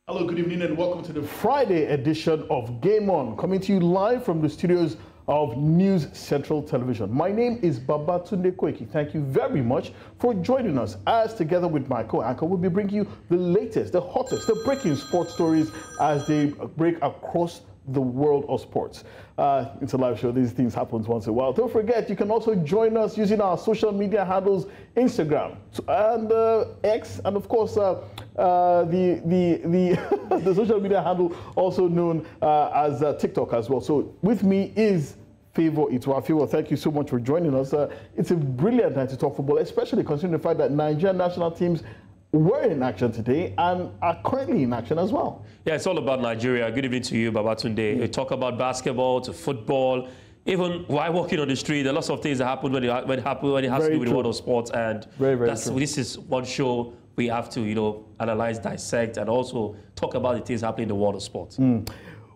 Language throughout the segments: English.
Hello, good evening, and welcome to the Friday edition of Game On, coming to you live from the studios of News Central Television. My name is Babatunde Koiki. Thank you very much for joining us, as together with my co-anchor, we'll be bringing you the latest, the hottest, the breaking sports stories as they break across the world of sports. It's a live show. These things happen once in a while. Don't forget, you can also join us using our social media handles, Instagram and X, and of course the social media handle also known as TikTok as well. So with me is Favour Itwa. Favour, thank you so much for joining us. It's a brilliant night to talk football, especially considering the fact that Nigerian national teams were in action today and are currently in action as well. Yeah, it's all about Nigeria. Good evening to you, Babatunde. We talk about basketball to football. Even while walking on the street, there are lots of things that happen when it has to do with the world of sports. And this is one show we have to, analyze, dissect, and also talk about the things happening in the world of sports.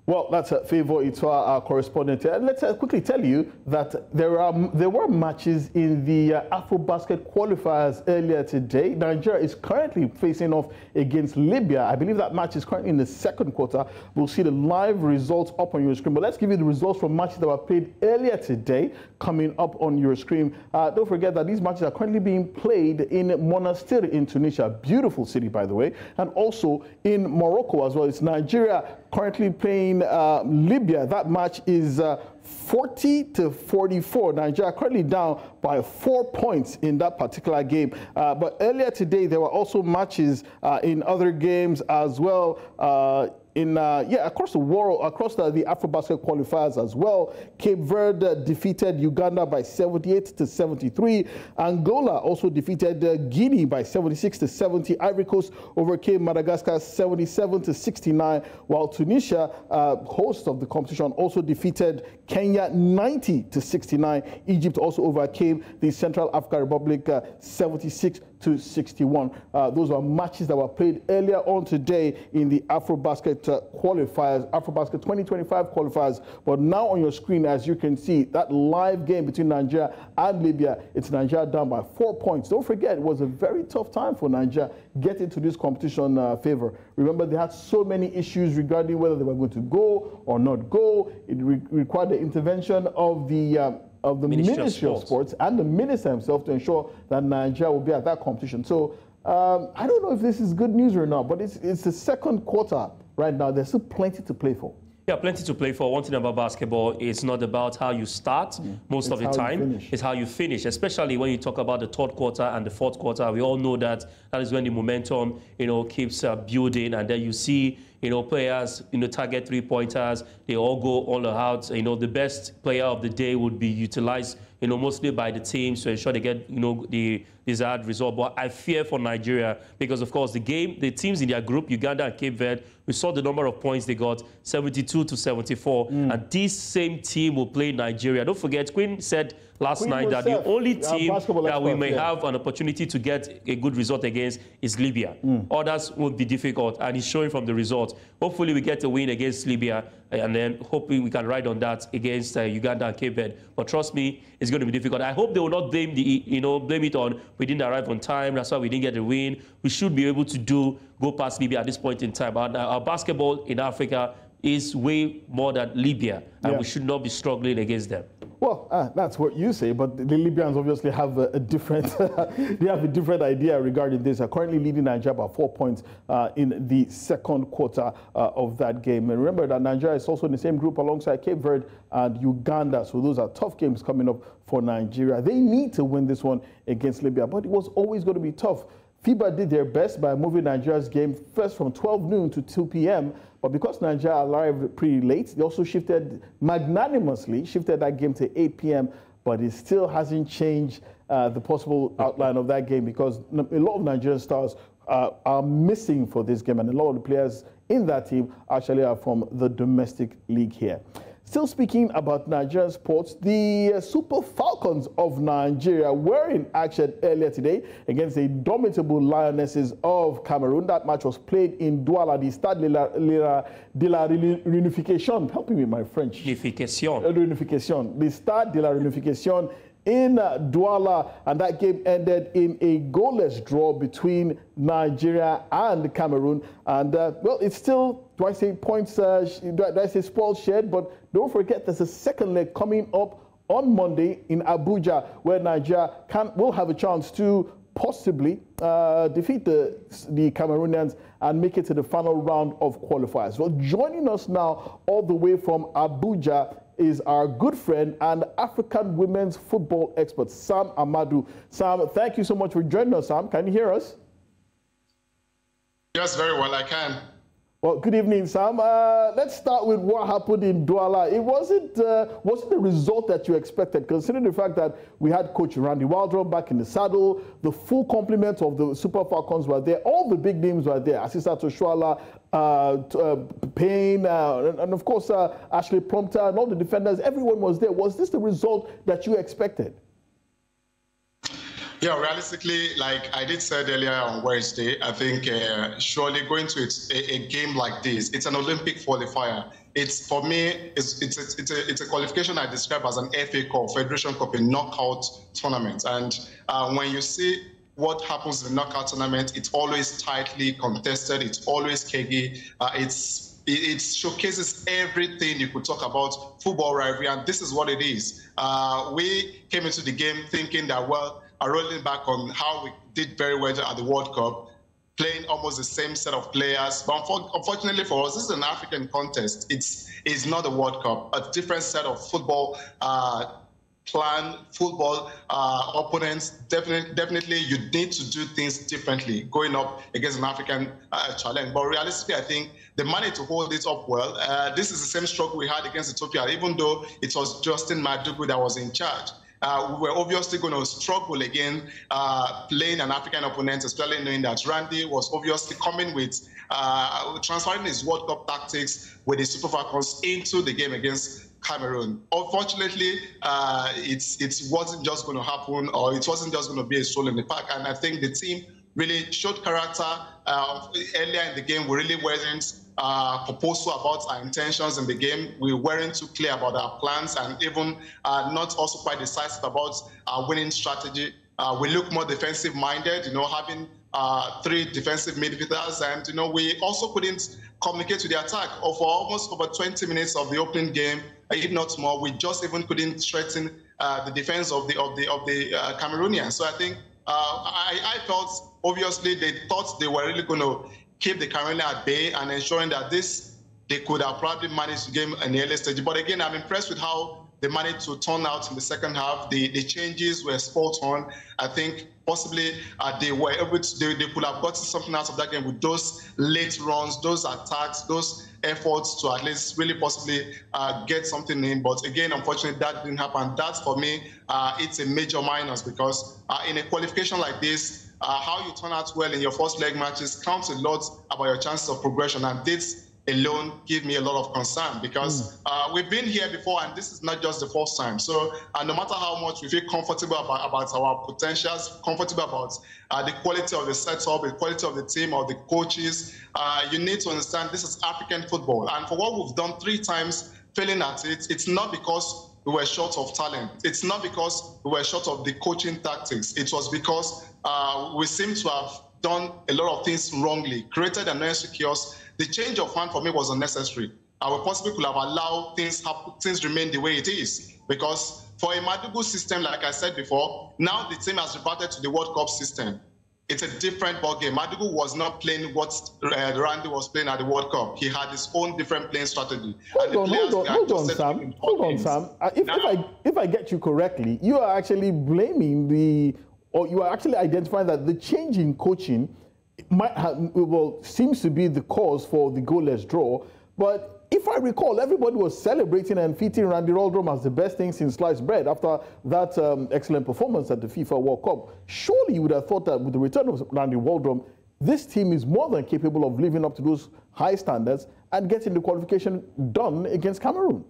Well, that's Favour Itwa, our correspondent. Let's quickly tell you that there were matches in the AfroBasket qualifiers earlier today. Nigeria is currently facing off against Libya. I believe that match is currently in the second quarter. We'll see the live results up on your screen. But let's give you the results from matches that were played earlier today coming up on your screen. Don't forget that these matches are currently being played in Monastir in Tunisia. Beautiful city, by the way. And also in Morocco as well. It's Nigeria currently playing Libya. That match is 40-44. Nigeria currently down by 4 points in that particular game. But earlier today, there were also matches in other games as well. Across the world, across the AfroBasket qualifiers as well. Cape Verde defeated Uganda by 78-73. Angola also defeated Guinea by 76-70. Ivory Coast overcame Madagascar 77-69, while Tunisia, host of the competition, also defeated Kenya 90-69. Egypt also overcame the Central African Republic 76-61. Those are matches that were played earlier on today in the AfroBasket qualifiers, AfroBasket 2025 qualifiers. But now on your screen, as you can see, that live game between Nigeria and Libya, it's Nigeria down by 4 points. Don't forget, it was a very tough time for Nigeria getting to this competition. Favour. Remember, they had so many issues regarding whether they were going to go or not go. It required the intervention of the Ministry of Sports and the minister himself to ensure that Nigeria will be at that competition. So I don't know if this is good news or not, but it's the second quarter right now. There's still plenty to play for. Yeah, plenty to play for. One thing about basketball, it's not about how you start most of the time. It's how you finish, especially when you talk about the third quarter and the fourth quarter. We all know that is when the momentum, keeps building, and then you see, players, target three-pointers. They all go all out. The best player of the day would be utilized, mostly by the teams to ensure they get, the desired result. But I fear for Nigeria because, of course, the teams in their group, Uganda and Cape Verde, we saw the number of points they got, 72-74. And this same team will play Nigeria. Don't forget, Queen said last night that the only team that we may have an opportunity to get a good result against is Libya. Others would be difficult, and it's showing from the results. Hopefully, we get a win against Libya, and then hopefully we can ride on that against Uganda and Cape Verde. But trust me, it's going to be difficult. I hope they will not blame blame it on we didn't arrive on time. That's why we didn't get the win. We should be able to go past Libya at this point in time. But our basketball in Africa is way more than Libya, and we should not be struggling against them. Well, that's what you say, but the Libyans obviously have a different they have a different idea regarding this. Are currently leading Nigeria by 4 points in the second quarter of that game. And remember that Nigeria is also in the same group alongside Cape Verde and Uganda. So those are tough games coming up for Nigeria. They need to win this one against Libya, but it was always going to be tough. FIBA did their best by moving Nigeria's game first from 12 noon to 2 p.m. But because Nigeria arrived pretty late, they also magnanimously shifted that game to 8 p.m. But it still hasn't changed the possible outline of that game because a lot of Nigerian stars are missing for this game. And a lot of the players in that team actually are from the domestic league here. Still speaking about Nigerian sports, the Super Falcons of Nigeria were in action earlier today against the Indomitable Lionesses of Cameroon. That match was played in Douala, the Stade de la Réunification. Help me with my French. Réunification. Réunification. The Stade de la Réunification in Douala, and that game ended in a goalless draw between Nigeria and Cameroon. And well, it's still, do I say points, do I say spoils shared? But don't forget, there's a second leg coming up on Monday in Abuja, where Nigeria will have a chance to possibly defeat the Cameroonians and make it to the final round of qualifiers. Well, joining us now all the way from Abuja is our good friend and African women's football expert, Sam Amadou. Sam, thank you so much for joining us, Sam. Can you hear us? Yes, very well, I can. Well, good evening, Sam. Let's start with what happened in Douala. It wasn't the result that you expected, considering the fact that we had Coach Randy Waldrum back in the saddle, the full complement of the Super Falcons were there, all the big names were there, Assistant Toshwala, Payne, and of course Ashleigh Plumptre, and all the defenders. Everyone was there. Was this the result that you expected? Yeah, realistically, like I did say earlier on Wednesday, I think surely going to a game like this, it's an Olympic qualifier. It's, for me, it's a qualification I describe as an FA Cup, Federation Cup, a knockout tournament. And when you see what happens in the knockout tournament, it's always tightly contested, it's always keggy, it showcases everything you could talk about football rivalry, and this is what it is. We came into the game thinking that, well, rolling back on how we did very well at the World Cup, playing almost the same set of players. But unfortunately for us, this is an African contest. It's not a World Cup. A different set of football football opponents. Definitely, you need to do things differently going up against an African challenge. But realistically, I think they managed to hold it up well. This is the same struggle we had against Ethiopia, even though it was Justin Madugu that was in charge. We were obviously going to struggle again playing an African opponent, especially knowing that Randy was obviously coming with transferring his World Cup tactics with the Super Falcons into the game against Cameroon. Unfortunately, it wasn't just going to happen, or it wasn't just going to be a stroll in the park. And I think the team really showed character earlier in the game. We really wasn't purposeful about our intentions in the game. We weren't too clear about our plans, and even not also quite decisive about our winning strategy. We look more defensive-minded, having 3 defensive midfielders, and we also couldn't communicate with the attack. For almost over 20 minutes of the opening game, if not more, we just even couldn't threaten the defense of the Cameroonians. So I think I felt obviously they thought they were really going to keep the Cameroonians at bay and ensuring that they could have probably managed the game in the early stage. But again, I'm impressed with how they managed to turn out in the second half. The changes were spot on. I think possibly they were able to, they could have gotten something out of that game with those late runs, those attacks, those efforts to at least really possibly get something in. But again, unfortunately, that didn't happen. That, for me, it's a major minus, because in a qualification like this, how you turn out well in your first leg matches counts a lot about your chances of progression. And this alone give me a lot of concern, because we've been here before, and this is not just the first time. So no matter how much we feel comfortable about our potentials, comfortable about the quality of the setup, the quality of the team, or the coaches, you need to understand this is African football. And for what we've done 3 times, failing at it, it's not because we were short of talent. It's not because we were short of the coaching tactics. It was because we seem to have done a lot of things wrongly, created unnecessary chaos. The change of hand for me was unnecessary. We possibly could have allowed things remain the way it is, because for a Madugu system, like I said before, now the team has reverted to the World Cup system. It's a different ballgame. Madugu was not playing what Randy was playing at the World Cup. He had his own different playing strategy. Hold on, Sam. If I get you correctly, you are actually blaming or you are actually identifying that the change in coaching seems to be the cause for the goalless draw. But if I recall, everybody was celebrating and feting Randy Waldrum as the best thing since sliced bread after that excellent performance at the FIFA World Cup. Surely you would have thought that with the return of Randy Waldrum, this team is more than capable of living up to those high standards and getting the qualification done against Cameroon.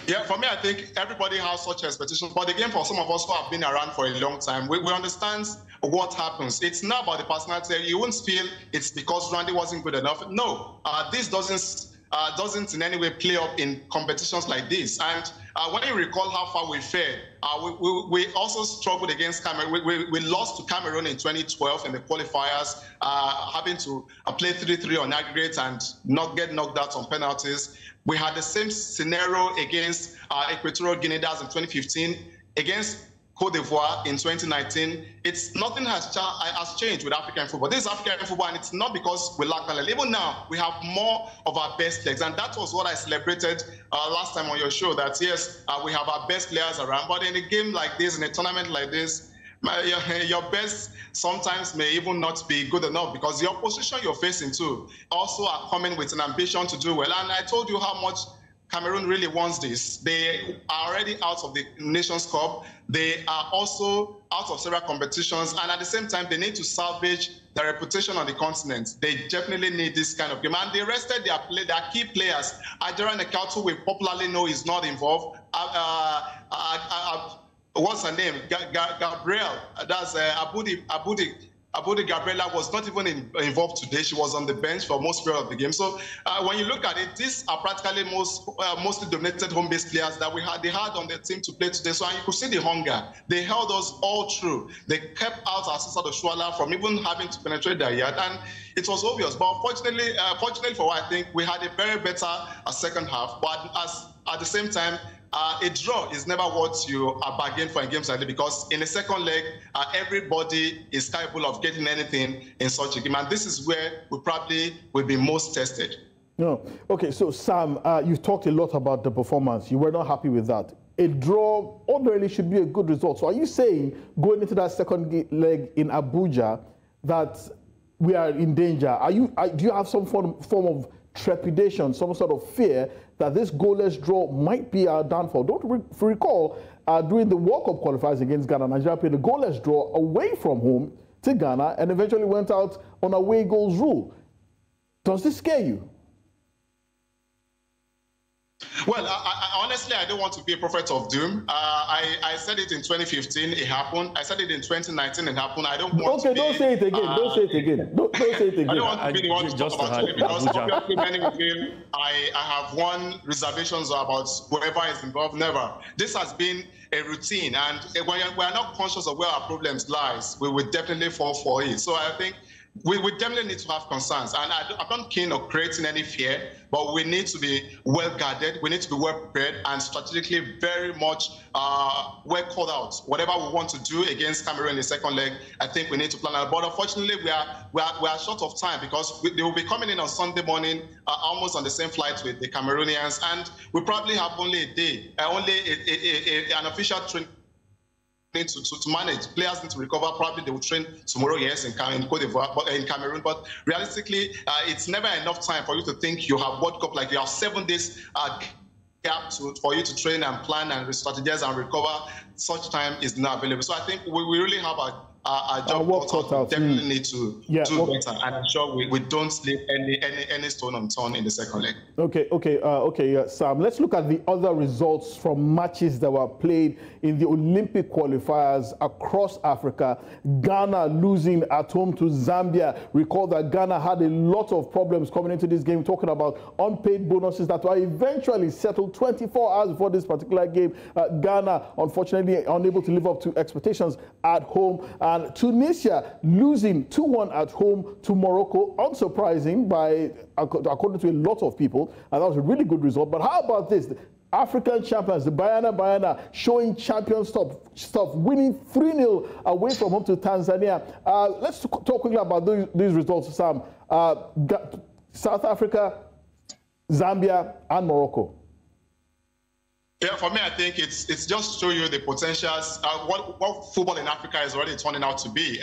Yeah, for me, I think everybody has such expectations. But again, for some of us who have been around for a long time, we understand what happens. It's not about the personality. You won't feel it's because Randy wasn't good enough. No, this doesn't doesn't in any way play up in competitions like this. And when you recall how far we fared, we also struggled against Cameroon. We lost to Cameroon in 2012 in the qualifiers, having to play 3-3 on aggregate and not get knocked out on penalties. We had the same scenario against Equatorial Guinea, that's in 2015, against Côte d'Ivoire in 2019. Nothing has changed with African football. This is African football, and it's not because we lack talent. Even now, we have more of our best legs, and that was what I celebrated last time on your show, that yes, we have our best players around, but in a game like this, in a tournament like this, your best sometimes may even not be good enough, because the opposition you're facing too also are coming with an ambition to do well. And I told you how much Cameroon really wants this. They are already out of the Nations Cup. They are also out of several competitions, and at the same time, they need to salvage their reputation on the continent. They definitely need this kind of game. And they rested their key players. Adera Nekautu, we popularly know, is not involved. What's her name? Gabriel. That's Abudi Gabriela was not even involved today. She was on the bench for most period of the game. So when you look at it, these are practically mostly dominated home-based players that they had on their team to play today. So you could see the hunger. They held us all through. They kept out our sister Douala from even having to penetrate their yard, and it was obvious. But fortunately for I think we had a very better second half. But at the same time, a draw is never what you are bargaining for in games like this, because in the second leg, everybody is capable of getting anything in such a game. And this is where we probably will be most tested. No. Okay, so Sam, you've talked a lot about the performance. You were not happy with that. A draw ordinarily should be a good result. So are you saying going into that second leg in Abuja that we are in danger? Do you have some form of trepidation, some sort of fear that this goalless draw might be our downfall? Don't recall, during the World Cup qualifiers against Ghana, Nigeria played a goalless draw away from home to Ghana and eventually went out on away goals rule. Does this scare you? Well, honestly, I don't want to be a prophet of doom. I said it in 2015, it happened. I said it in 2019, it happened. I don't want to be... don't say it again. Don't say it again. Don't say it again. I don't want to be the one to talk about it, because obviously many will feel I have one reservations about whoever is involved. Never. This has been a routine, and when we are not conscious of where our problems lies, we will definitely fall for it. So I think we definitely need to have concerns, and I'm not keen on creating any fear, but we need to be well guarded, we need to be well prepared, and strategically very much well called out. Whatever we want to do against Cameroon in the second leg, I think we need to plan out. But unfortunately, we are short of time, because they will be coming in on Sunday morning, almost on the same flight with the Cameroonians, and we probably have only a day, an official training to manage. Players need to recover. Probably they will train tomorrow, yes, in Côte d'Ivoire, but in Cameroon. But realistically, it's never enough time for you to think you have World Cup. Like you have 7 days gap for you to train and plan and strategize and recover. Such time is not available. So I think we really have a job cut out. Definitely need to do better, and I'm sure we don't leave any stone unturned in the second leg. Okay, Sam. Let's look at the other results from matches that were played in the Olympic qualifiers across Africa. Ghana losing at home to Zambia. Recall that Ghana had a lot of problems coming into this game, talking about unpaid bonuses that were eventually settled 24 hours before this particular game. Ghana, unfortunately, unable to live up to expectations at home. And Tunisia losing 2-1 at home to Morocco, unsurprising according to a lot of people, and that was a really good result. But how about this? The African champions, the Bayana, showing champion stuff, winning 3-0 away from home to Tanzania. Let's talk quickly about these results, Sam. South Africa, Zambia, and Morocco. Yeah, for me, I think it's just to show you the potentials, what football in Africa is already turning out to be.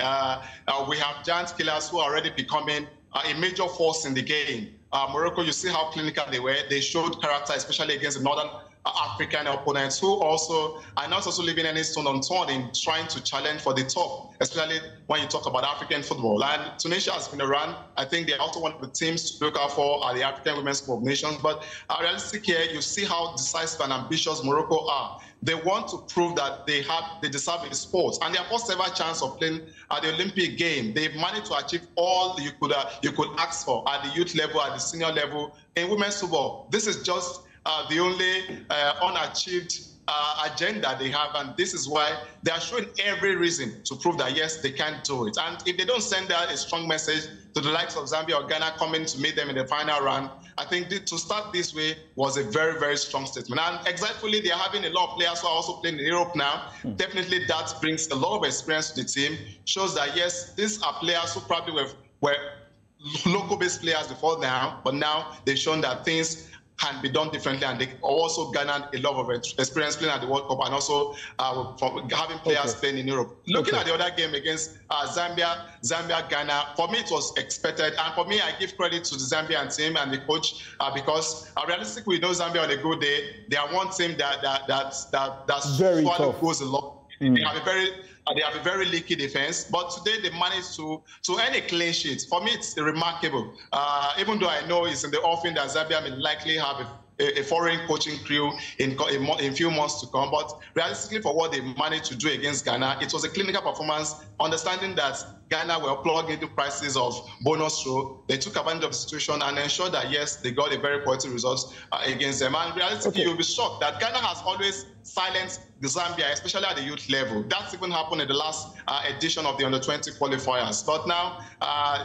We have giant killers who are already becoming a major force in the game. Morocco, you see how clinical they were. They showed character, especially against the Northern African opponents who also are not also leaving any stone unturned in trying to challenge for the top, especially when you talk about African football. And Tunisia has been around. I think they're also one of the teams to look out for are the African Women's Cup of Nations. But realistic here, you see how decisive and ambitious Morocco are. They want to prove that they deserve a sport, and their first ever chance of playing at the Olympic game, they've managed to achieve all you could ask for at the youth level, at the senior level in women's football. This is just the only unachieved agenda they have, and this is why they are showing every reason to prove that yes, they can do it. And if they don't send out a strong message to the likes of Zambia or Ghana coming to meet them in the final round, I think to start this way was a very, very strong statement. And exactly, they are having a lot of players who are also playing in Europe now. Definitely that brings a lot of experience to the team, shows that yes, these are players who probably were local-based players before now, but now they've shown that things can be done differently, and they also garnered a lot of experience playing at the World Cup and also having players playing in Europe. Looking at the other game against Zambia, Ghana, for me it was expected, and for me I give credit to the Zambian team and the coach because realistically we know Zambia on a good day, they are one team that swallow goes a lot. They have a very leaky defense, but today they managed to earn a clean sheet. For me, it's remarkable. Even though I know it's in the offing that Zambia may likely have a foreign coaching crew in few months to come, but realistically for what they managed to do against Ghana, it was a clinical performance, understanding that Ghana were plugged into crisis of bonus row. They took advantage of the situation and ensured that yes, they got a very positive result against them. And realistically, you'll be shocked that Ghana has always silenced the Zambia, especially at the youth level. That's even happened in the last edition of the Under-20 qualifiers. But now,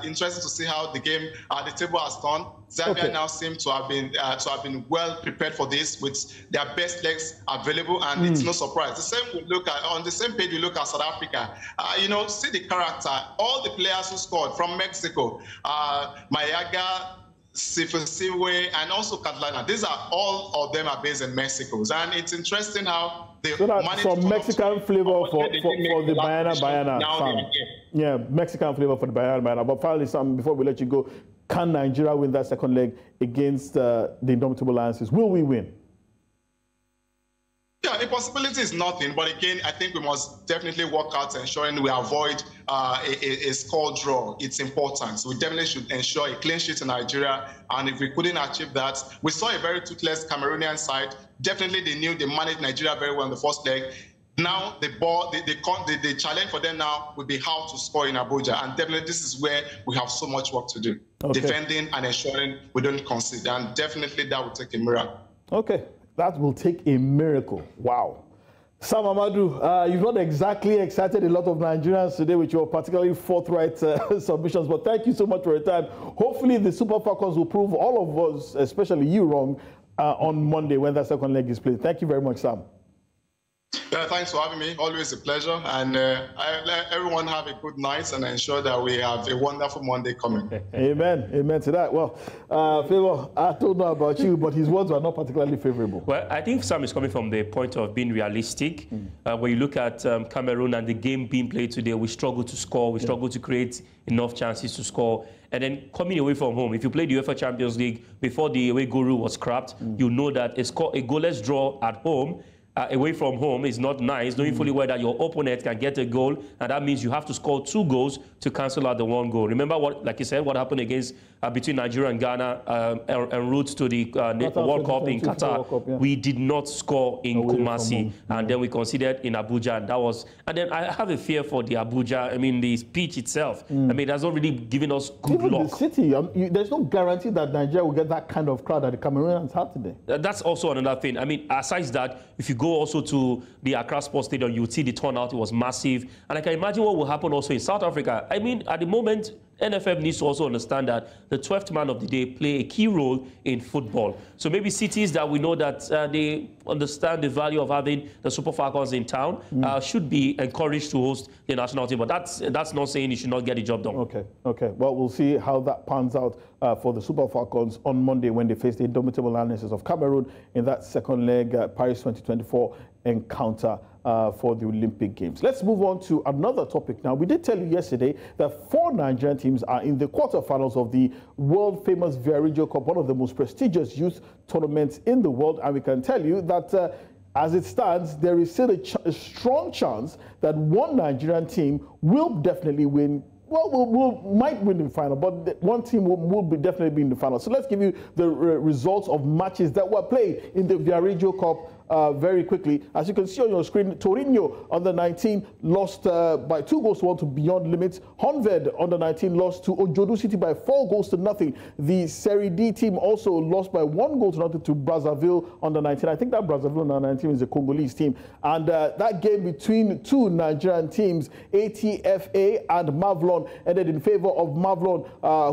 interesting to see how the game, the table has turned. Zambia now seem to have been well prepared for this with their best legs available, and it's no surprise. The same we look at on the same page. We look at South Africa. See the character. All the players who scored from Mexico, Mayaga, Sifusiwe, and also Catalana. These are all of them are based in Mexico, and it's interesting how they managed some Mexican flavor for the Bayana fan. Yeah, Mexican flavor for the Bayana. But finally, Sam, before we let you go, can Nigeria win that second leg against the Indomitable Lionesses? Will we win? Yeah, the possibility is nothing, but again, I think we must definitely work out ensuring we avoid a score draw. It's important. So we definitely should ensure a clean sheet in Nigeria, and if we couldn't achieve that, we saw a very toothless Cameroonian side. Definitely they knew they managed Nigeria very well in the first leg. Now the challenge for them now would be how to score in Abuja, and definitely this is where we have so much work to do. Defending and ensuring we don't concede, and definitely that will take a miracle. Okay. That will take a miracle. Wow. Sam Amadou, you've not exactly excited a lot of Nigerians today with your particularly forthright submissions, but thank you so much for your time. Hopefully the Super Falcons will prove all of us, especially you, wrong on Monday when that second leg is played. Thank you very much, Sam. Yeah, thanks for having me. Always a pleasure. And I let everyone have a good night and ensure that we have a wonderful Monday coming. Amen. Amen to that. Well, Favor, I don't know about you, but his words were not particularly favorable. Well, I think Sam is coming from the point of being realistic. When you look at Cameroon and the game being played today, we struggle to score. We struggle to create enough chances to score. And then coming away from home, if you play the UEFA Champions League before the away goal rule was scrapped, you know that a goalless draw at home away from home is not nice, knowing fully well that your opponent can get a goal, and that means you have to score 2 goals to cancel out the 1 goal. Remember what, like you said, what happened against between Nigeria and Ghana en route to the World Cup in Qatar. Cup, yeah. We did not score in Kumasi, and then we conceded in Abuja, and that was. And then I have a fear for the Abuja. I mean, the pitch itself. I mean, that's not really giving us good luck. The city, there's no guarantee that Nigeria will get that kind of crowd that the Cameroonians had today. That's also another thing. I mean, aside that, if you go also to the Accra Sports Stadium, you would see the turnout. It was massive. And I can imagine what will happen also in South Africa. I mean, at the moment, NFF needs to also understand that the 12th man of the day play a key role in football. So maybe cities that we know that they understand the value of having the Super Falcons in town should be encouraged to host the national team. But that's not saying you should not get the job done. Okay. Well, we'll see how that pans out for the Super Falcons on Monday when they face the Indomitable Lionesses of Cameroon in that second leg Paris 2024 encounter for the Olympic Games. Let's move on to another topic now. We did tell you yesterday that 4 Nigerian teams are in the quarterfinals of the world-famous Viareggio Cup, one of the most prestigious youth tournaments in the world, and we can tell you that as it stands, there is still a strong chance that one Nigerian team will definitely win. Well, might win the final, but one team will definitely be in the final. So let's give you the results of matches that were played in the Viareggio Cup very quickly. As you can see on your screen, Torino under 19 lost by 2-1 to Beyond Limits. Honved under 19 lost to Ojodu City by 4-0. The Serie D team also lost by 1-0 to Brazzaville under 19. I think that Brazzaville under 19 is a Congolese team. And that game between 2 Nigerian teams, ATFA and Mavlon, ended in favor of Mavlon,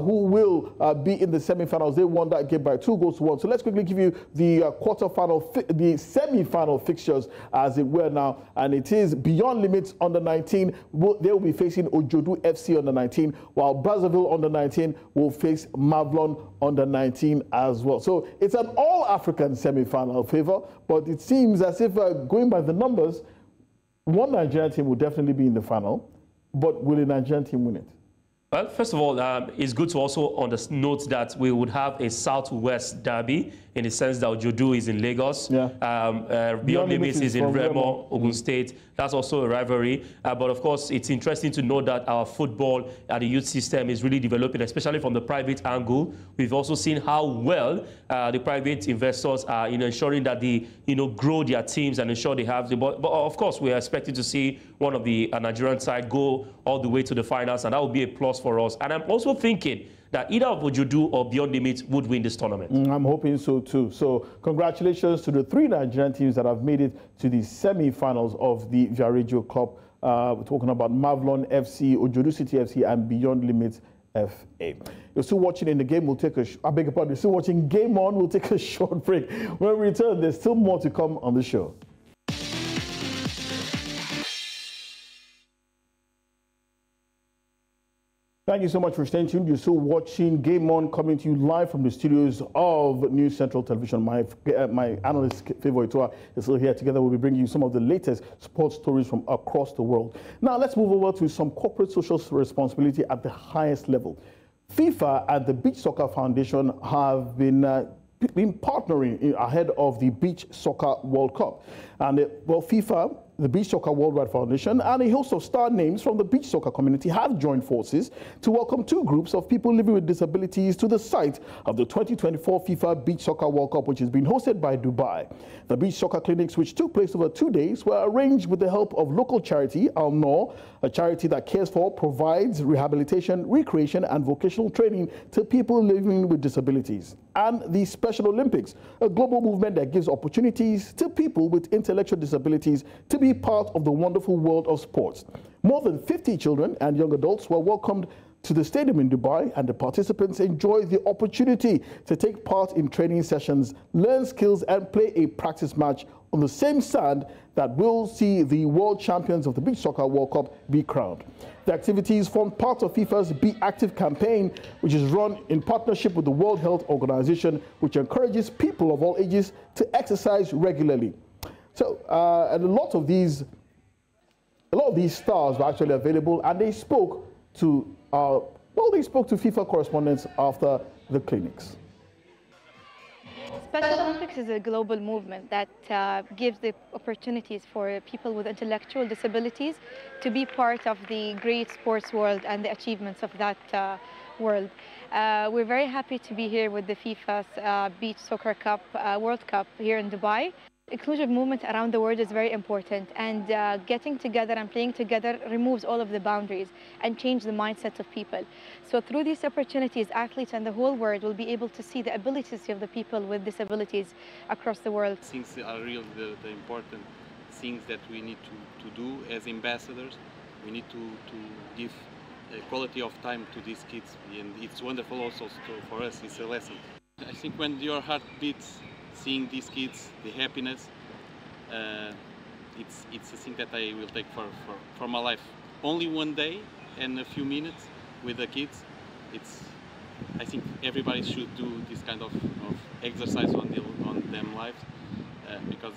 who will be in the semi-finals. They won that game by 2-1. So let's quickly give you the the semi-final fixtures as it were now, and it is Beyond Limits under 19. They will be facing Ojodu FC under 19, while Brazzaville under 19 will face Mavlon under 19 as well. So it's an all-African semi-final favor, but it seems as if going by the numbers, one Nigerian team will definitely be in the final, but will a Nigerian team win it? Well, first of all, it's good to also note that we would have a southwest derby in the sense that Ojodu is in Lagos, Beyond Limits is in Remo, Ogun State. That's also a rivalry. But of course, it's interesting to know that our football at the youth system is really developing, especially from the private angle. We've also seen how well the private investors are ensuring that they grow their teams and ensure they have the ball. But of course, we are expecting to see one of the Nigerian side go all the way to the finals, and that would be a plus for us. And I'm also thinking that either of Ojodu or Beyond Limits would win this tournament. I'm hoping so too. So congratulations to the 3 Nigerian teams that have made it to the semi-finals of the Viareggio Cup. We're talking about Mavlon FC, Ojodu City FC, and Beyond Limits FA. You're still watching in the game. We'll take I beg your pardon. You're still watching Game On. We'll take a short break. When we return, there's still more to come on the show. Thank you so much for staying tuned. You're still watching Game On, coming to you live from the studios of News Central Television. My analyst, Favor Itua, is still here. Together, we'll be bringing you some of the latest sports stories from across the world. Now, let's move over to some corporate social responsibility at the highest level. FIFA and the Beach Soccer Foundation have been partnering ahead of the Beach Soccer World Cup. And, FIFA, the Beach Soccer Worldwide Foundation, and a host of star names from the beach soccer community have joined forces to welcome 2 groups of people living with disabilities to the site of the 2024 FIFA Beach Soccer World Cup, which is being hosted by Dubai. The beach soccer clinics, which took place over 2 days, were arranged with the help of local charity Al Noor, a charity that cares for, provides rehabilitation, recreation, and vocational training to people living with disabilities. And the Special Olympics, a global movement that gives opportunities to people with intellectual disabilities to be part of the wonderful world of sports. More than 50 children and young adults were welcomed to the stadium in Dubai, and the participants enjoyed the opportunity to take part in training sessions, learn skills, and play a practice match on the same sand that will see the world champions of the Beach Soccer World Cup be crowned. The activities form part of FIFA's Be Active campaign, which is run in partnership with the World Health Organization, which encourages people of all ages to exercise regularly. So, and a lot of these stars were actually available, and they spoke to FIFA correspondents after the clinics. Special Olympics is a global movement that gives the opportunities for people with intellectual disabilities to be part of the great sports world and the achievements of that world. We're very happy to be here with the FIFA's Beach Soccer Cup, World Cup here in Dubai. Inclusive movement around the world is very important, and getting together and playing together removes all of the boundaries and change the mindset of people. So through these opportunities, athletes and the whole world will be able to see the abilities of the people with disabilities across the world. Things are really the important things that we need to do as ambassadors. We need to give quality of time to these kids, and it's wonderful also for us. It's a lesson. I think when your heart beats, seeing these kids, the happiness, it's a thing that I will take for my life. Only one day and a few minutes with the kids. I think everybody should do this kind of exercise on them lives, because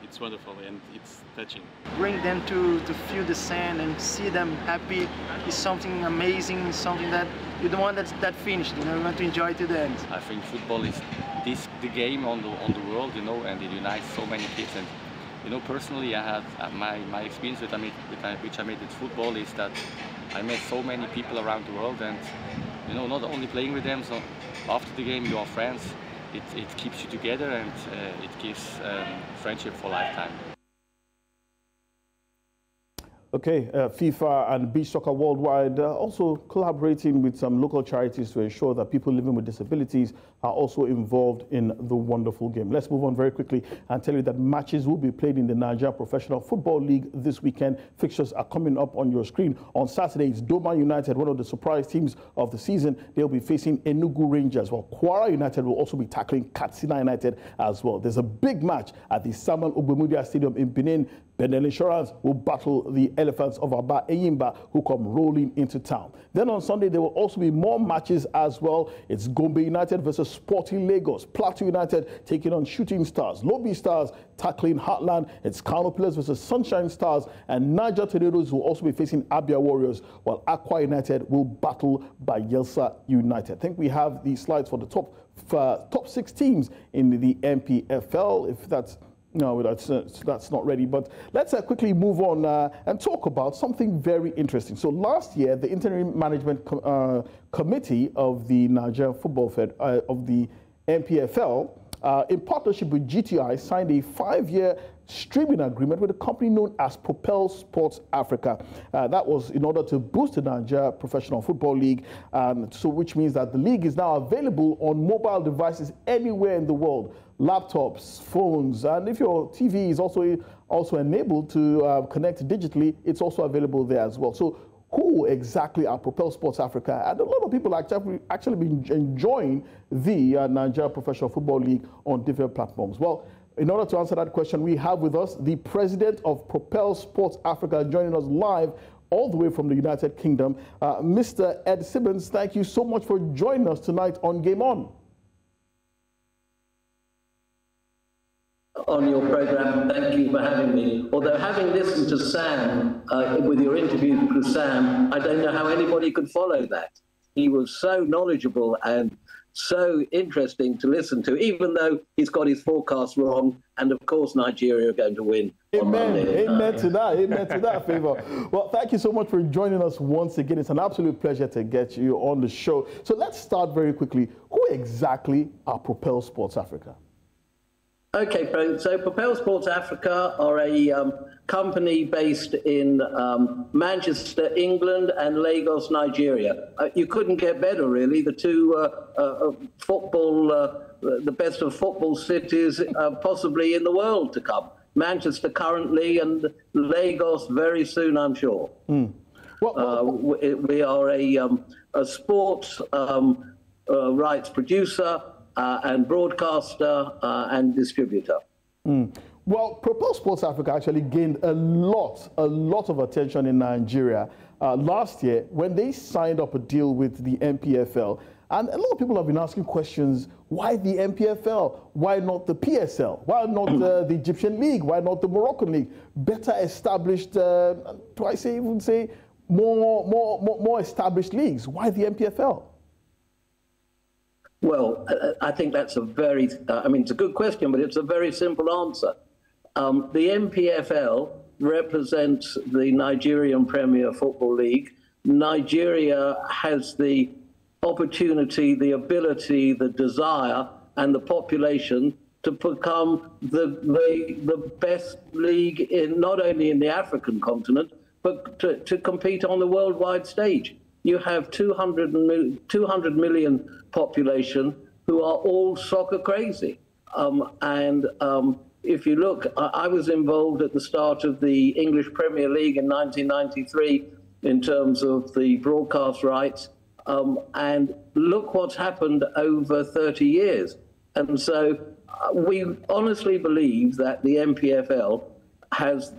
it's wonderful and it's touching. Bring them to feel the sand and see them happy is something amazing, something that you don't want that finished, you know, you want to enjoy to the end. I think football is the game on the world, you know, and it unites so many kids. And you know, personally, I had my experience which I made with football is that I met so many people around the world, and you know, not only playing with them, so after the game you are friends. It keeps you together, and it gives friendship for a lifetime. Okay, FIFA and Beach Soccer Worldwide also collaborating with some local charities to ensure that people living with disabilities are also involved in the wonderful game. Let's move on very quickly and tell you that matches will be played in the Nigeria Professional Football League this weekend. Fixtures are coming up on your screen. On Saturday, it's Douala United, one of the surprise teams of the season. They'll be facing Enugu Rangers, while Kwara United will also be tackling Katsina United as well. There's a big match at the Samuel Ogbemudia Stadium in Benin. Benin Insurance will battle the Elephants of Aba Eyimba, who come rolling into town. Then on Sunday, there will also be more matches as well. It's Gombe United versus Sporting Lagos. Plateau United taking on Shooting Stars. Lobby Stars tackling Heartland. It's Kano Pillars versus Sunshine Stars. And Niger Tornadoes will also be facing Abia Warriors, while Aqua United will battle Bayelsa United. I think we have the slides for the top 6 teams in the NPFL, if that's... No, that's not ready. But let's quickly move on and talk about something very interesting. So last year, the Interim Management Committee of the Nigeria Football Fed of the NPFL, in partnership with GTI, signed a 5-year streaming agreement with a company known as Propel Sports Africa. That was in order to boost the Nigeria Professional Football League, so which means that the league is now available on mobile devices anywhere in the world. Laptops, phones, and if your TV is also enabled to connect digitally, it's also available there as well. So who exactly are Propel Sports Africa? And a lot of people actually been enjoying the Nigeria Professional Football League on different platforms. Well, in order to answer that question, we have with us the president of Propel Sports Africa joining us live all the way from the United Kingdom. Mr. Ed Simmons, thank you so much for joining us tonight on Game On. On your program, thank you for having me. Although having listened to Sam with your interview with Sam, I don't know how anybody could follow that. He was so knowledgeable and so interesting to listen to, even though he's got his forecast wrong, and of course Nigeria are going to win. Amen. Amen to that. Amen to that favor. Well, thank you so much for joining us once again. It's an absolute pleasure to get you on the show. So let's start very quickly. Who exactly are Propel Sports Africa? Okay, so Propel Sports Africa are a company based in Manchester, England, and Lagos, Nigeria. You couldn't get better, really. The two the best of football cities possibly in the world to come. Manchester currently, and Lagos very soon, I'm sure. We are a sports rights producer, and broadcaster and distributor. Well, Propel Sports Africa actually gained a lot of attention in Nigeria last year when they signed up a deal with the NPFL. And a lot of people have been asking questions, why the NPFL? Why not the PSL? Why not the Egyptian League? Why not the Moroccan League? Better established, more established leagues. Why the NPFL? Well, I think that's a very, it's a good question, but it's a very simple answer. The NPFL represents the Nigerian Premier Football League. Nigeria has the opportunity, the ability, the desire, and the population to become the best league in not only in the African continent, but to compete on the worldwide stage. You have 200 million population who are all soccer crazy. If you look, I was involved at the start of the English Premier League in 1993 in terms of the broadcast rights. And look what's happened over 30 years. And so we honestly believe that the NPFL has,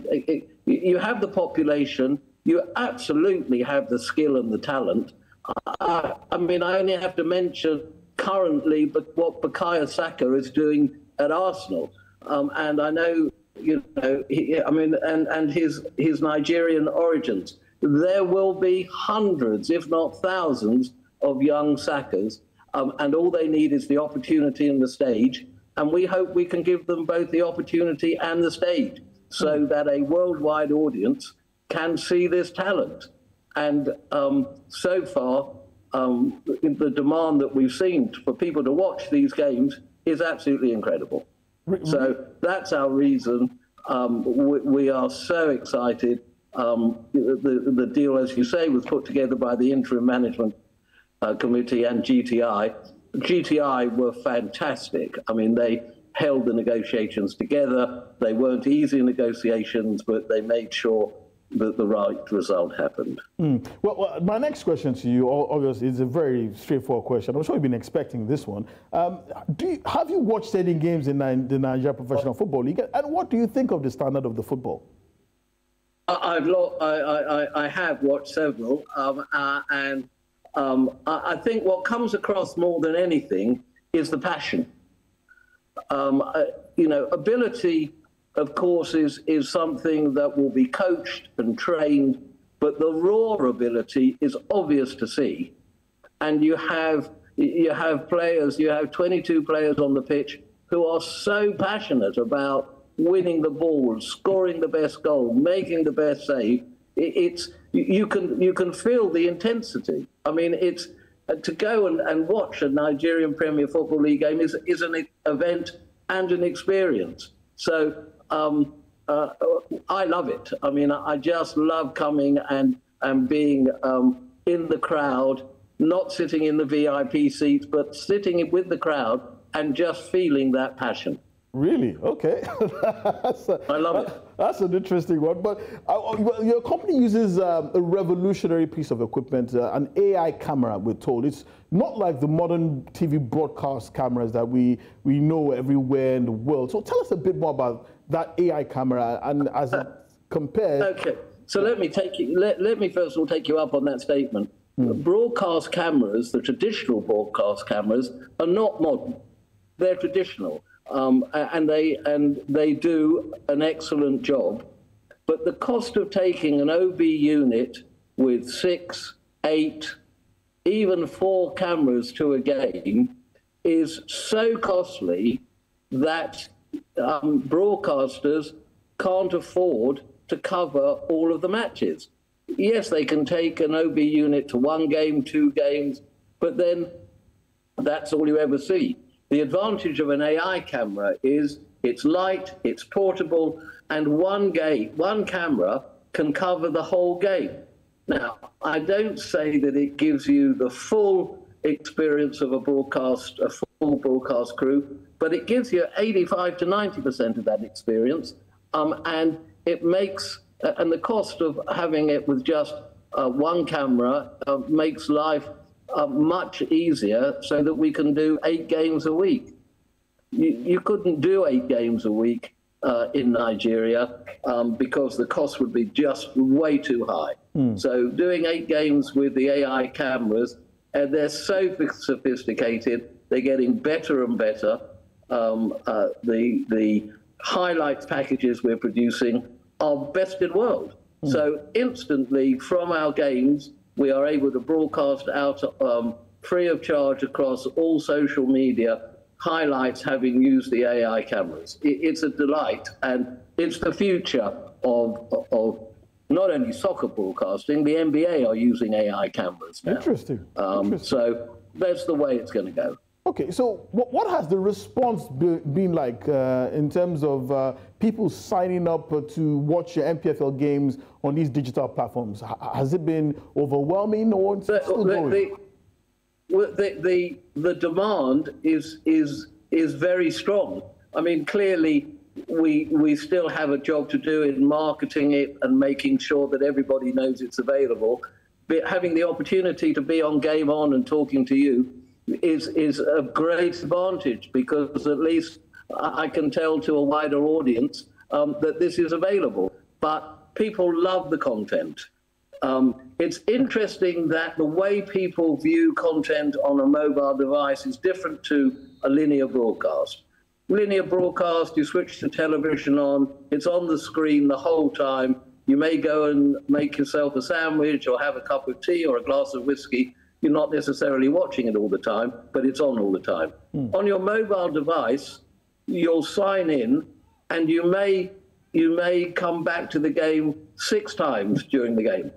you have the population, you absolutely have the skill and the talent. I only have to mention currently what Bukayo Saka is doing at Arsenal. And I know you know, and his Nigerian origins. There will be hundreds, if not thousands, of young Sakas, and all they need is the opportunity and the stage. And we hope we can give them both the opportunity and the stage, so that a worldwide audience can see this talent. And so far, the demand that we've seen for people to watch these games is absolutely incredible. So that's our reason. We are so excited. The deal, as you say, was put together by the Interim Management Committee and GTI. GTI were fantastic. I mean, they held the negotiations together. They weren't easy negotiations, but they made sure that the right result happened. Well, my next question to you, obviously, is a very straightforward question. I'm sure you've been expecting this one. Have you watched any games in the Nigeria Professional Football League? And what do you think of the standard of the football? I have watched several, and I think what comes across more than anything is the passion. You know, ability, of course, is something that will be coached and trained, but the raw ability is obvious to see. And you have players, you have 22 players on the pitch who are so passionate about winning the ball, scoring the best goal, making the best save. You can feel the intensity. I mean, it's to go and watch a Nigerian Premier Football League game is an event and an experience. So I love it. I mean, I just love coming and being in the crowd, not sitting in the VIP seats, but sitting with the crowd and just feeling that passion. Really? Okay. I love it. That's an interesting one. But your company uses a revolutionary piece of equipment, an AI camera, we're told. It's not like the modern TV broadcast cameras that we know everywhere in the world. So tell us a bit more about that AI camera and as it compares. Okay. So let me first of all take you up on that statement. Broadcast cameras, the traditional broadcast cameras, are not modern. They're traditional. And they do an excellent job, but the cost of taking an OB unit with 6, 8, even 4 cameras to a game is so costly that broadcasters can't afford to cover all of the matches. Yes, they can take an OB unit to 1 game, 2 games, but then that's all you ever see. The advantage of an AI camera is it's light, it's portable, and one camera can cover the whole game. Now, I don't say that it gives you the full experience of a full broadcast crew, but it gives you 85 to 90% of that experience, and it makes, and the cost of having it with just one camera makes life much easier, so that we can do 8 games a week. You couldn't do 8 games a week in Nigeria because the cost would be just way too high. So doing 8 games with the AI cameras, they're so sophisticated, they're getting better and better. The highlights packages we're producing are best in world. So instantly from our games, we are able to broadcast out free of charge across all social media highlights having used the AI cameras. It's a delight, and it's the future of not only soccer broadcasting, the NBA are using AI cameras now. Interesting. So that's the way it's going to go. Okay, so what has the response been like in terms of people signing up to watch your MPFL games on these digital platforms? Has it been overwhelming, or it's still going? The demand is very strong. I mean, clearly we still have a job to do in marketing it and making sure that everybody knows it's available. But having the opportunity to be on Game On and talking to you is a great advantage, because at least I can tell to a wider audience that this is available. But people love the content. It's interesting that the way people view content on a mobile device is different to a linear broadcast. linear broadcast, you switch the television on, it's on the screen the whole time. You may go and make yourself a sandwich or have a cup of tea or a glass of whiskey. You're not necessarily watching it all the time, but it's on all the time. On your mobile device, you'll sign in, and you may come back to the game 6 times during the game.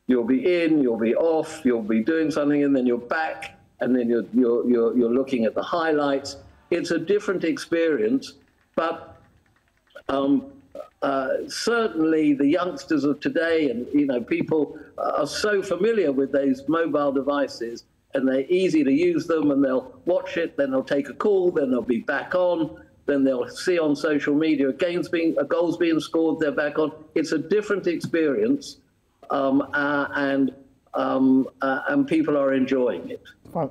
You'll be in, you'll be off, you'll be doing something, and then you're back, and then you're looking at the highlights. It's a different experience, but certainly the youngsters of today, and people are so familiar with those mobile devices, and they're easy to use them, and they'll watch it, then they'll take a call, then they'll be back on, then they'll see on social media goals being scored, they're back on. It's a different experience, and people are enjoying it.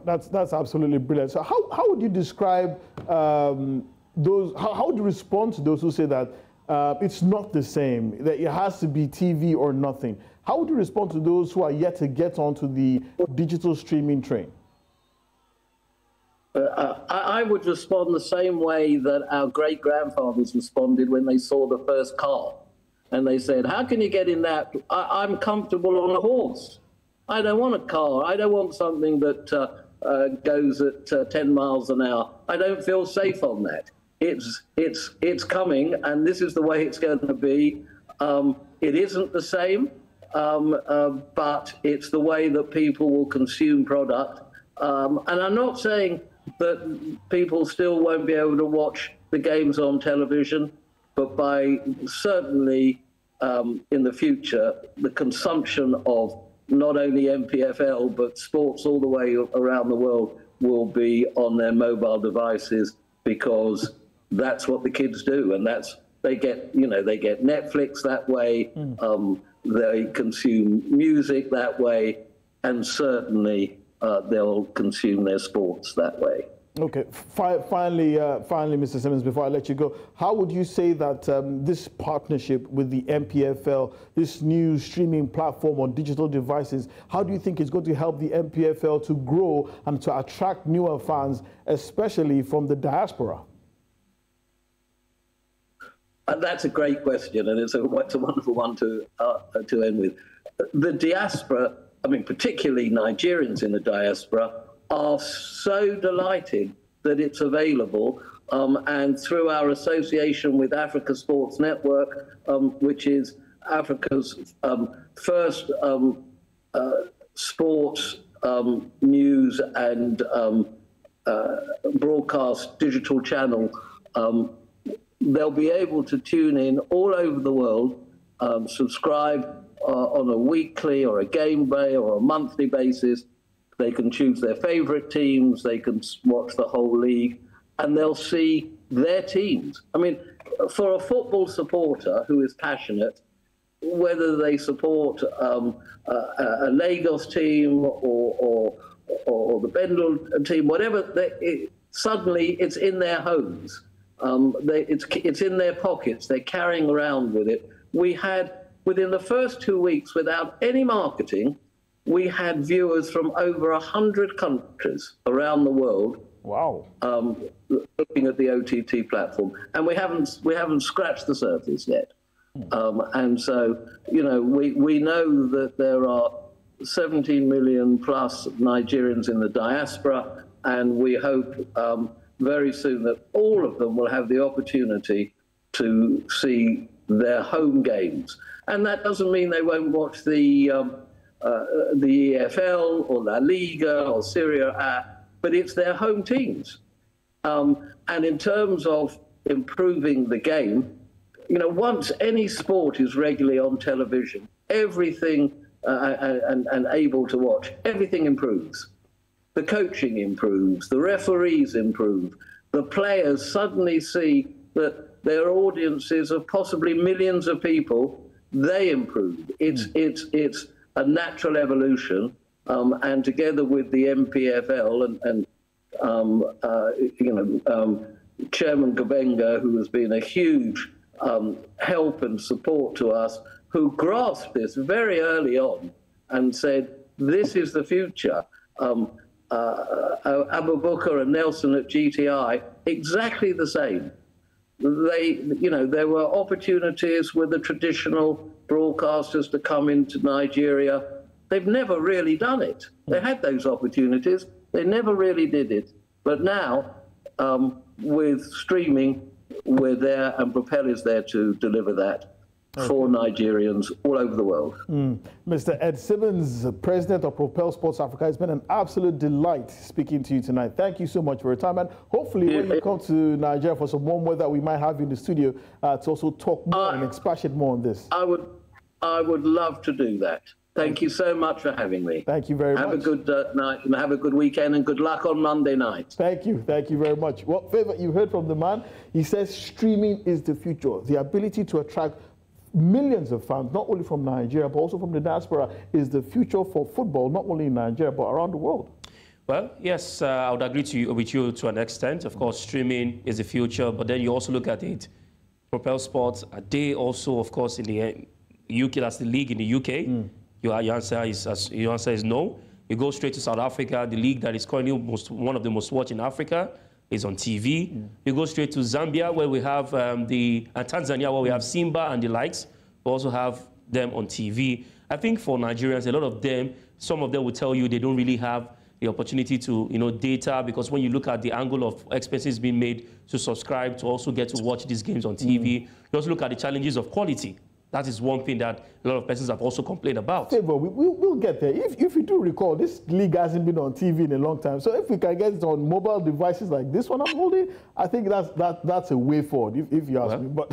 That's absolutely brilliant. So how would you describe those? How would you respond to those who say that it's not the same, that it has to be TV or nothing? How would you respond to those who are yet to get onto the digital streaming train? I would respond the same way that our great-grandfathers responded when they saw the first car. And they said, how can you get in that? I'm comfortable on a horse. I don't want a car. I don't want something that goes at 10 miles an hour. I don't feel safe on that. It's coming, and this is the way it's going to be. It isn't the same, but it's the way that people will consume product. And I'm not saying that people still won't be able to watch the games on television, but by certainly in the future, the consumption of not only MPFL, but sports all the way around the world will be on their mobile devices, because that's what the kids do, and they get Netflix that way, they consume music that way, and certainly they'll consume their sports that way. Okay, finally, Mr. Simmons, before I let you go, how would you say that this partnership with the MPFL, this new streaming platform on digital devices, how do you think it's going to help the MPFL to grow and to attract newer fans, especially from the diaspora? That's a great question, and it's a wonderful one to end with. The diaspora, I mean, particularly Nigerians in the diaspora, are so delighted that it's available, and through our association with Africa Sports Network, which is Africa's first sports news and broadcast digital channel, they'll be able to tune in all over the world, subscribe on a weekly or a game day or a monthly basis. They can choose their favorite teams, they can watch the whole league, and they'll see their teams. I mean, for a football supporter who is passionate, whether they support a Lagos team or the Bendel team, whatever, suddenly it's in their homes. It's in their pockets. They're carrying around with it. We had, within the first 2 weeks, without any marketing, we had viewers from over 100 countries around the world. Wow! Looking at the OTT platform, and we haven't scratched the surface yet. And so, we know that there are 17 million plus Nigerians in the diaspora, and we hope very soon that all of them will have the opportunity to see their home games. And that doesn't mean they won't watch the EFL or La Liga or Serie A, but it's their home teams. And in terms of improving the game, once any sport is regularly on television, everything and able to watch, everything improves. The coaching improves, the referees improve, the players suddenly see that their audiences of possibly millions of people, they improve. It's a natural evolution, and together with the MPFL and Chairman Gabenga, who has been a huge help and support to us, who grasped this very early on and said, this is the future. Abubakar and Nelson at GTI, exactly the same. There were opportunities with the traditional broadcasters to come into Nigeria. They've never really done it. They had those opportunities. They never really did it. But now, with streaming, we're there, and Propel is there to deliver that for Nigerians all over the world. Mr. Ed Simmons, President of Propel Sports Africa, it's been an absolute delight speaking to you tonight. Thank you so much for your time, and hopefully when you come to Nigeria for some warm weather, we might have you in the studio to also talk more and expatiate more on this. I would love to do that. Thank you so much for having me. Thank you very much. Have a good night, and have a good weekend, and good luck on Monday night. Thank you very much. Well, Favor, you heard from the man. He says streaming is the future. The ability to attract millions of fans, not only from Nigeria, but also from the diaspora, is the future for football, not only in Nigeria, but around the world. Well, yes, I would agree with you to an extent. Of course, streaming is the future, but then you also look at it. Propel Sports, are they also, of course, in the UK, that's the league in the UK? Your answer is no. You go straight to South Africa, the league that is currently one of the most watched in Africa is on TV. You go straight to Zambia, where we have Tanzania, where we have Simba and the likes. We also have them on TV. I think for Nigerians, a lot of them, some of them will tell you they don't really have the opportunity to, data, because when you look at the angle of expenses being made to subscribe, to also get to watch these games on TV, you also look at the challenges of quality. That is one thing that a lot of persons have also complained about. Favor, we'll get there. If you do recall, this league hasn't been on TV in a long time. So if we can get it on mobile devices like this one I'm holding, I think that's a way forward, if you ask me. But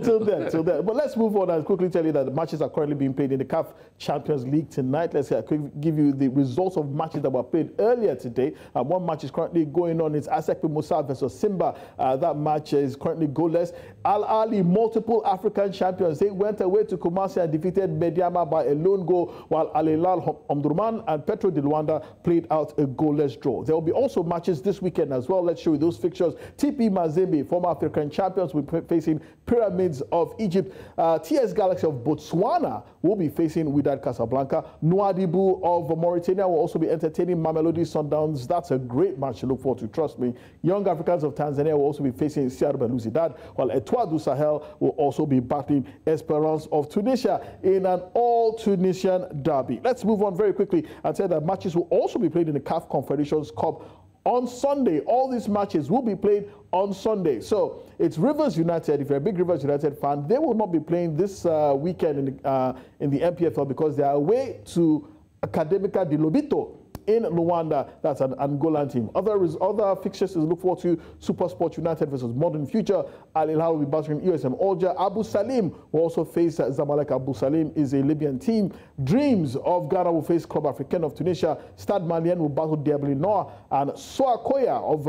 till then. But let's move on and quickly tell you that the matches are currently being played in the CAF Champions League tonight. Let's give you the results of matches that were played earlier today. One match is currently going on. It's Asekpe Musa versus Simba. That match is currently goalless. Al Ali, multiple African champions, they went away to Kumasi and defeated Mediama by a lone goal, while Al Hilal Omdurman and Petro de Luanda played out a goalless draw. There will be also matches this weekend as well. Let's show you those fixtures. TP Mazembe, former African champions, will be facing Pyramids of Egypt. TS Galaxy of Botswana will be facing Wydad Casablanca. Nouadhibou of Mauritania will also be entertaining Mamelodi Sundowns. That's a great match to look forward to, trust me. Young Africans of Tanzania will also be facing CR Belouizdad, while Etoile du Sahel will also be battling Esperance of Tunisia in an all-Tunisian derby. Let's move on very quickly and say that matches will also be played in the CAF Confederations Cup on Sunday. All these matches will be played on Sunday. So it's Rivers United. If you're a big Rivers United fan, they will not be playing this weekend in the MPFL because they are away to Academica de Lobito in Luanda. That's an Angolan team. Other fixtures to look forward to: Super Sport United versus Modern Future. Al Hilal will be battling USM Alger. Abu Salim will also face Zamalek. Abu Salim is a Libyan team. Dreams of Ghana will face Club Africain of Tunisia. Stade Malien will battle Diable Noir. And Soakoya of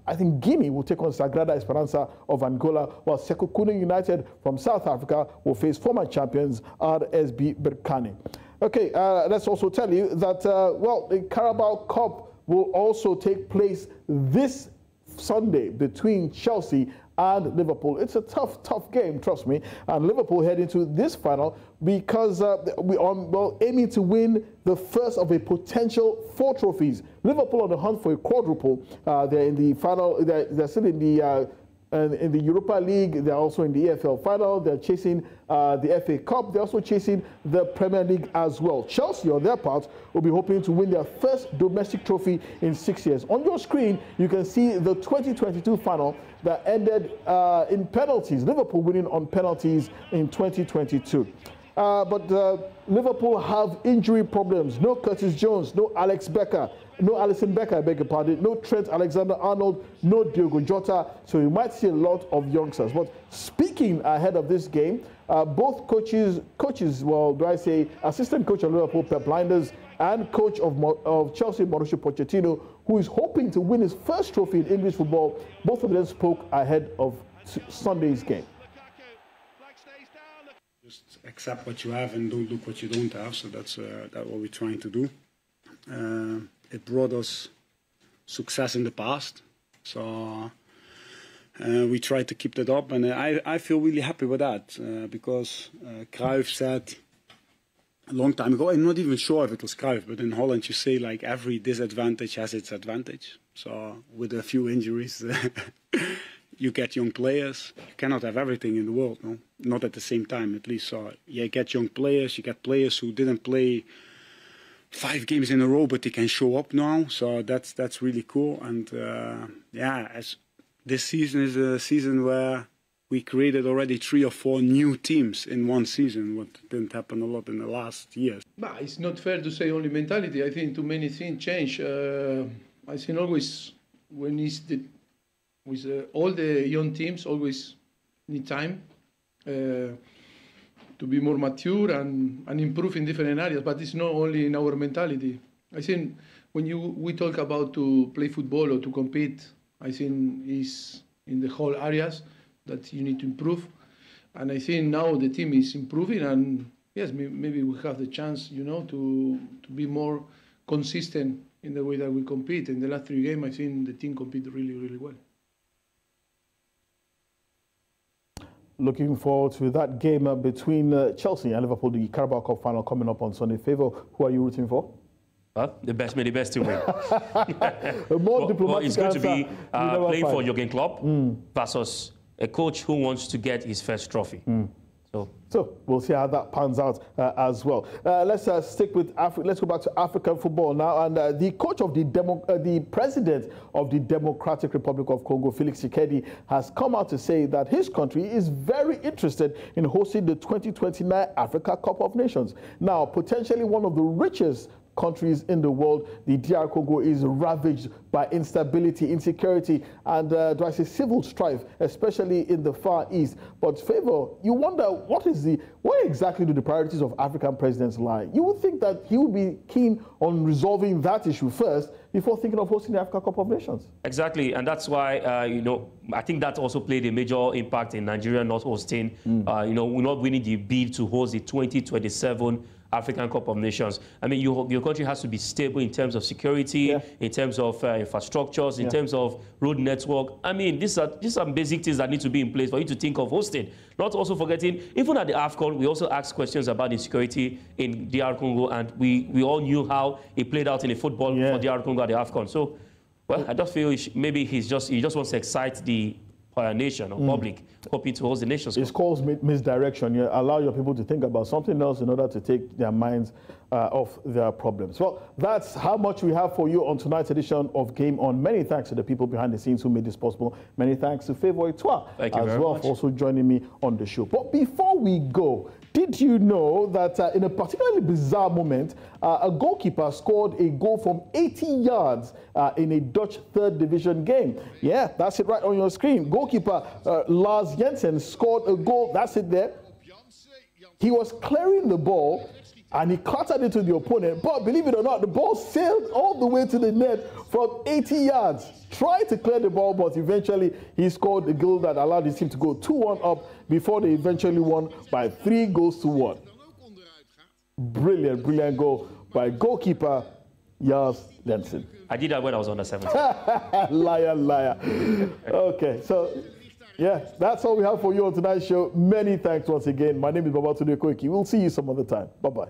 I think Guinea will take on Sagrada Esperanza of Angola, while Sekukuni United from South Africa will face former champions RSB Berkane. Okay, let's also tell you that, the Carabao Cup will also take place this Sunday between Chelsea and Liverpool. It's a tough game, trust me. And Liverpool head into this final because we are aiming to win the first of a potential 4 trophies. Liverpool on the hunt for a quadruple. They're in the final. They're still in the Europa League. They're also in the EFL final. They're chasing the FA Cup. They're also chasing the Premier League as well. Chelsea, on their part, will be hoping to win their first domestic trophy in 6 years. On your screen, you can see the 2022 final that ended in penalties. Liverpool winning on penalties in 2022. But Liverpool have injury problems. No Curtis Jones, no Alex Becker, no Alisson Becker, I beg your pardon, no Trent Alexander-Arnold, no Diogo Jota. So you might see a lot of youngsters. But speaking ahead of this game, both coaches, assistant coach of Liverpool, Pep Lijnders, and coach of Chelsea, Mauricio Pochettino, who is hoping to win his first trophy in English football, both of them spoke ahead of Sunday's game. Just accept what you have and don't look what you don't have. So that's what we're trying to do. It brought us success in the past. So we try to keep that up. And I feel really happy with that because Cruyff said a long time ago. I'm not even sure if it was Cruyff, but in Holland you say like every disadvantage has its advantage. So with a few injuries, you get young players. You cannot have everything in the world, no? Not at the same time, at least. So you get young players, you get players who didn't play 5 games in a row, but they can show up now. So that's really cool. And yeah, as this season is a season where we created already 3 or 4 new teams in one season, what didn't happen a lot in the last years. But it's not fair to say only mentality. I think too many things change. I think always when it's with all the young teams, always need time to be more mature and improve in different areas. But it's not only in our mentality. I think when we talk about to play football or to compete, I think it's in the whole areas that you need to improve. And I think now the team is improving, and yes, maybe we have the chance, you know, to be more consistent in the way that we compete. In the last 3 games, I think the team competed really, really well. Looking forward to that game between Chelsea and Liverpool, the Carabao Cup final coming up on Sunday. Favour, who are you rooting for? The best may the best to win. More diplomatic it's going to be playing find. for Jurgen Klopp versus a coach who wants to get his first trophy. So we'll see how that pans out as well. Let's stick with Africa. Let's go back to African football now. And the coach of the president of the Democratic Republic of Congo, Felix Tshisekedi, has come out to say that his country is very interested in hosting the 2029 Africa Cup of Nations. Now, potentially one of the richest countries in the world, the DR Congo is ravaged by instability, insecurity, and do I say civil strife, especially in the Far East. But Favour, you wonder where exactly do the priorities of African presidents lie? You would think that he would be keen on resolving that issue first before thinking of hosting the Africa Cup of Nations. Exactly, and that's why you know, I think that also played a major impact in Nigeria not hosting. You know, we're not winning the bid to host the 2027 African Cup of Nations. I mean, your country has to be stable in terms of security, in terms of infrastructures, in terms of road network. I mean, these are some basic things that need to be in place for you to think of hosting. Not also forgetting, even at the AFCON, we also asked questions about insecurity in DR Congo, and we all knew how it played out in the football for DR Congo at the AFCON. So, well, I just feel maybe he just wants to excite the nation or public, hoping to host the Nations Cup. It's called misdirection. You allow your people to think about something else in order to take their minds off their problems. Well, that's how much we have for you on tonight's edition of Game On. Many thanks to the people behind the scenes who made this possible. Many thanks to Favour Etoile as well for also joining me on the show. But before we go, did you know that in a particularly bizarre moment, a goalkeeper scored a goal from 80 yards in a Dutch third division game? Yeah, that's it right on your screen. Goalkeeper Lars Jensen scored a goal. That's it there. He was clearing the ball and he clattered into the opponent. But believe it or not, the ball sailed all the way to the net from 80 yards. Tried to clear the ball, but eventually he scored a goal that allowed his team to go 2-1 up before they eventually won by 3-1. Brilliant, brilliant goal by goalkeeper Lars Jensen. I did that when I was under 17. Liar, liar. Okay, so yeah, that's all we have for you on tonight's show. Many thanks once again. My name is Babatunde Koiki. We'll see you some other time. Bye-bye.